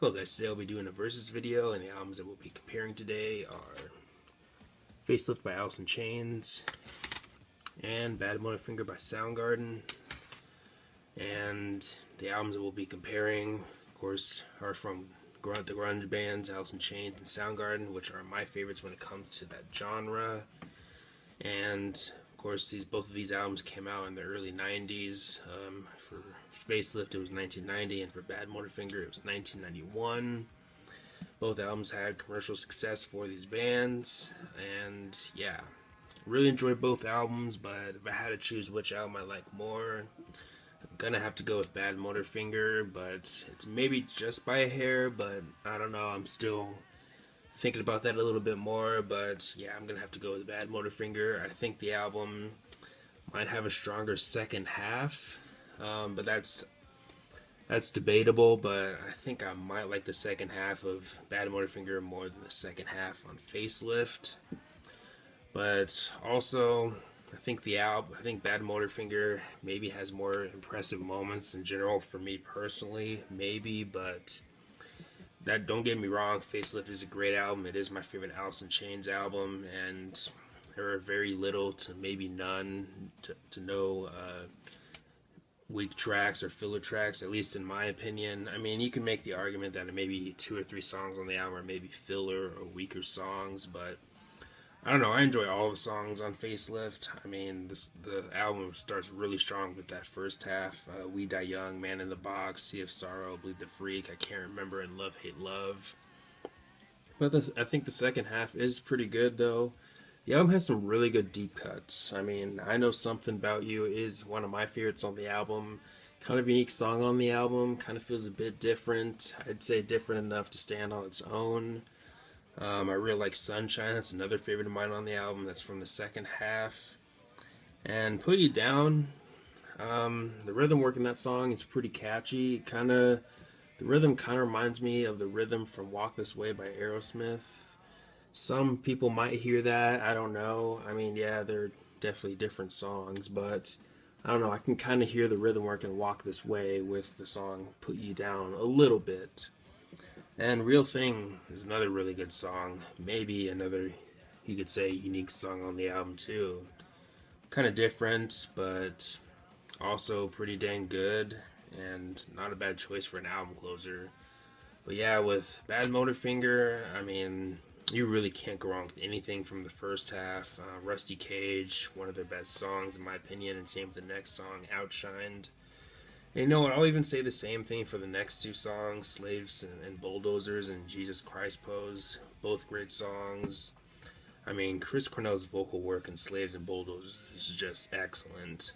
Hello guys, today I'll be doing a versus video, and the albums that we'll be comparing today are Facelift by Alice in Chains and Badmotorfinger by Soundgarden. And the albums that we'll be comparing, of course, are from the grunge bands Alice in Chains and Soundgarden, which are my favorites when it comes to that genre. And of course, both of these albums came out in the early 90s. For Facelift, it was 1990, and for Badmotorfinger, it was 1991. Both albums had commercial success for these bands, and yeah, really enjoyed both albums. But if I had to choose which album I like more, I'm gonna have to go with Badmotorfinger. But it's maybe just by a hair, but I don't know. I'm still thinking about that a little bit more, but yeah, I'm gonna have to go with Badmotorfinger. I think the album might have a stronger second half, but that's debatable. But I think I might like the second half of Badmotorfinger more than the second half on Facelift. But also, I think Badmotorfinger maybe has more impressive moments in general for me personally, maybe, but that, don't get me wrong, Facelift is a great album. It is my favorite Alice in Chains album, and there are very little to maybe none to no weak tracks or filler tracks, at least in my opinion. I mean, you can make the argument that maybe 2 or 3 songs on the album are maybe filler or weaker songs, but I don't know. I enjoy all the songs on Facelift. I mean, the album starts really strong with that first half. We Die Young, Man in the Box, Sea of Sorrow, Bleed the Freak, I Can't Remember, and Love, Hate, Love. But I think the second half is pretty good, though. The album has some really good deep cuts. I mean, I Know Something About You is one of my favorites on the album. Kind of a unique song on the album. Kind of feels a bit different. I'd say different enough to stand on its own. I really like Sunshine. That's another favorite of mine on the album. That's from the second half. And Put You Down, the rhythm work in that song is pretty catchy. The rhythm kind of reminds me of the rhythm from Walk This Way by Aerosmith. Some people might hear that. I don't know. I mean, yeah, they're definitely different songs, but I don't know. I can kind of hear the rhythm work in Walk This Way with the song Put You Down a little bit. And Real Thing is another really good song. Maybe another, you could say, unique song on the album too. Kind of different, but also pretty dang good, and not a bad choice for an album closer. But yeah, with Badmotorfinger, I mean, you really can't go wrong with anything from the first half. Rusty Cage, one of their best songs in my opinion, and same with the next song, Outshined. And you know what, I'll even say the same thing for the next 2 songs, Slaves and Bulldozers and Jesus Christ Pose. Both great songs. I mean, Chris Cornell's vocal work in Slaves and Bulldozers is just excellent.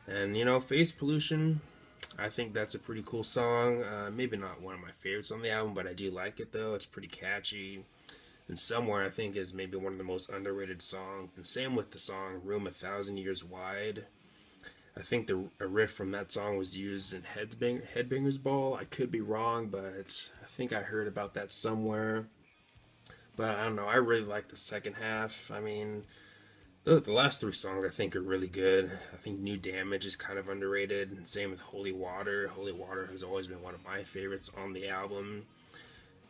And you know, Face Pollution, I think that's a pretty cool song. Maybe not one of my favorites on the album, but I do like it though. It's pretty catchy. And Somewhere, I think, is maybe one of the most underrated songs. And same with the song Room 1,000 Years Wide. I think a riff from that song was used in Headbangers Ball. I could be wrong, but I think I heard about that somewhere. But I don't know. I really like the second half. I mean, the last 3 songs I think are really good. I think New Damage is kind of underrated. Same with Holy Water. Holy Water has always been one of my favorites on the album.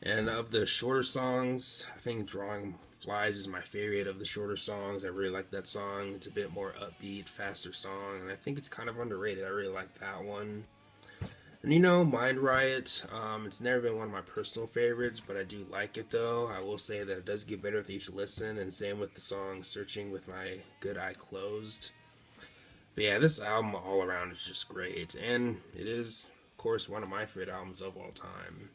And of the shorter songs, I think Drawing Flies is my favorite of the shorter songs. I really like that song. It's a bit more upbeat, faster song, and I think it's kind of underrated. I really like that one. And you know, Mind Riot, it's never been one of my personal favorites, but I do like it though. I will say that it does get better with each listen, and same with the song Searching with My Good Eye Closed. But yeah, this album all around is just great, and it is, of course, one of my favorite albums of all time.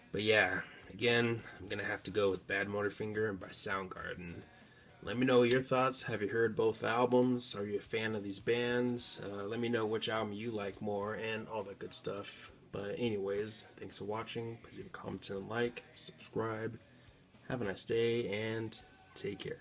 But yeah, again, I'm going to have to go with Badmotorfinger by Soundgarden. Let me know your thoughts. Have you heard both albums? Are you a fan of these bands? Let me know which album you like more and all that good stuff. But anyways, thanks for watching. Please leave a comment and like, subscribe. Have a nice day and take care.